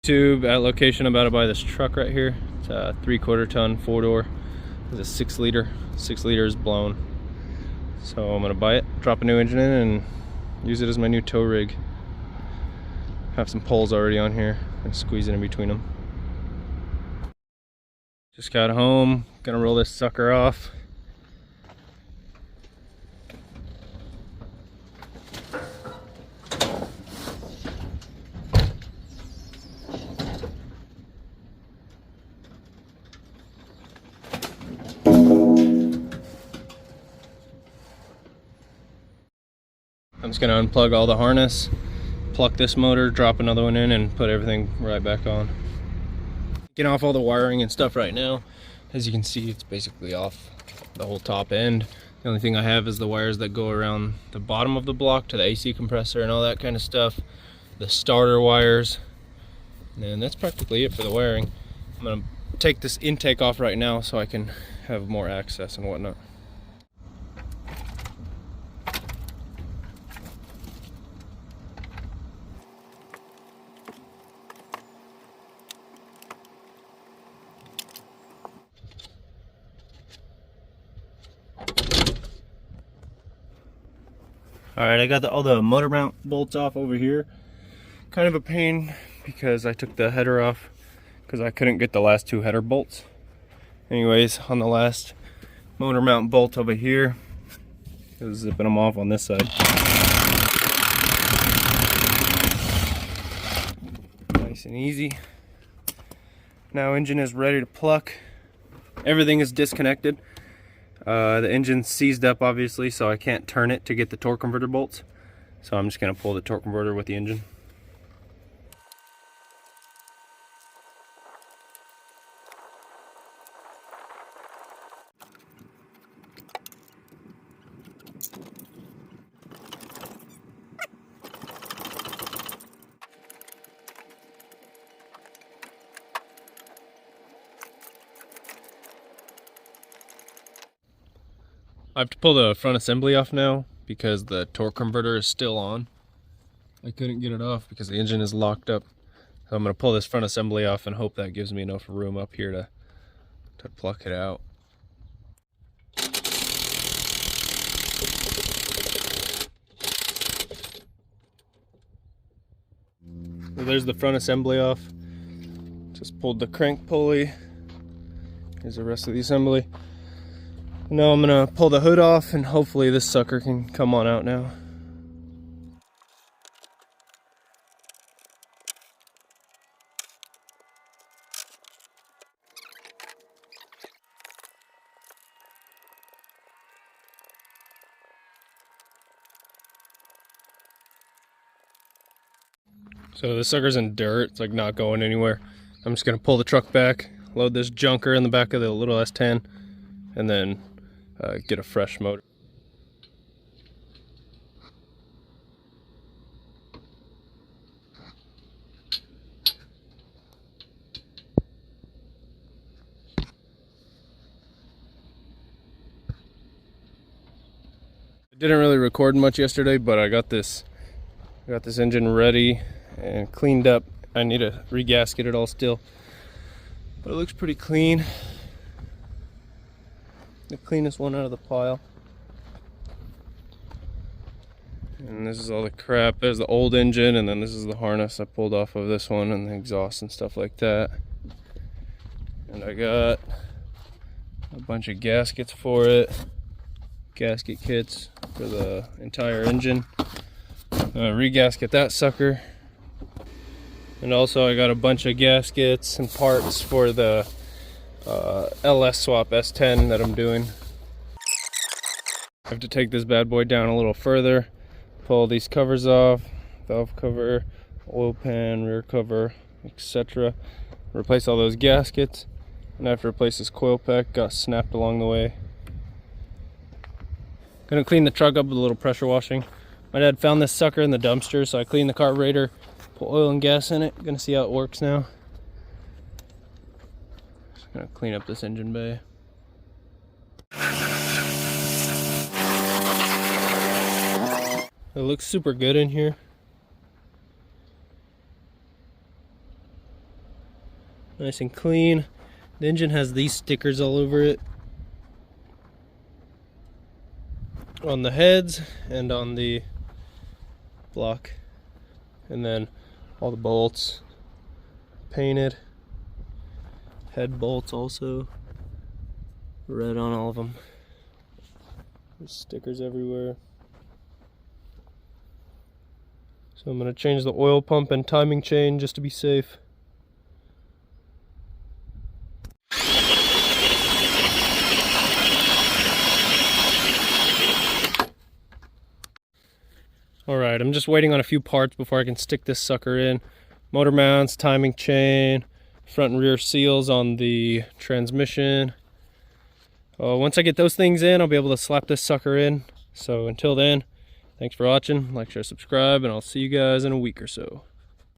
tube at location. I'm about to buy this truck right here. It's a 3/4 ton 4-door. It's a 6 liter. 6 liters blown. So I'm gonna buy it, drop a new engine in, and use it as my new tow rig. Have some poles already on here and squeeze it in between them. Just got home, gonna roll this sucker off. I'm just gonna unplug all the harness, pluck this motor, drop another one in, and put everything right back on. Getting off all the wiring and stuff right now. As you can see, it's basically off the whole top end. The only thing I have is the wires that go around the bottom of the block to the AC compressor and all that kind of stuff. The starter wires. And that's practically it for the wiring. I'm gonna take this intake off right now so I can have more access and whatnot. Alright, I got all the motor mount bolts off over here. Kind of a pain because I took the header off because I couldn't get the last 2 header bolts. Anyways, on the last motor mount bolt over here, I was zipping them off on this side. Nice and easy. Now engine is ready to pluck. Everything is disconnected. The engine's seized up obviously, so I can't turn it to get the torque converter bolts. So I'm just going to pull the torque converter with the engine. I have to pull the front assembly off now because the torque converter is still on. I couldn't get it off because the engine is locked up. So I'm going to pull this front assembly off and hope that gives me enough room up here to pluck it out. So there's the front assembly off. Just pulled the crank pulley. Here's the rest of the assembly. Now I'm gonna pull the hood off and hopefully this sucker can come on out now. So this sucker's in dirt, it's like not going anywhere. I'm just gonna pull the truck back, load this junker in the back of the little S10, and then get a fresh motor. I didn't really record much yesterday, but I got this engine ready and cleaned up. I need to re-gasket it all still, but it looks pretty clean. The cleanest one out of the pile. And this is all the crap. There's the old engine, and then this is the harness I pulled off of this one, and the exhaust and stuff like that. And I got a bunch of gaskets for it. Gasket kits for the entire engine. Re-gasket that sucker. And also I got a bunch of gaskets and parts for the LS swap S10 that I'm doing. I have to take this bad boy down a little further, pull these covers off, valve cover, oil pan, rear cover, etc. Replace all those gaskets, and I have to replace this coil pack, got snapped along the way. Gonna clean the truck up with a little pressure washing. My dad found this sucker in the dumpster, so I cleaned the carburetor, put oil and gas in it. Gonna see how it works now. Gonna clean up this engine bay. It looks super good in here. Nice and clean. The engine has these stickers all over it, on the heads and on the block, and then all the bolts painted. Head bolts also red on all of them. There's stickers everywhere. So I'm going to change the oil pump and timing chain just to be safe. Alright, I'm just waiting on a few parts before I can stick this sucker in. Motor mounts, timing chain, front and rear seals on the transmission. Once I get those things in, I'll be able to slap this sucker in. So until then, thanks for watching. Like, share, subscribe, and I'll see you guys in a week or so.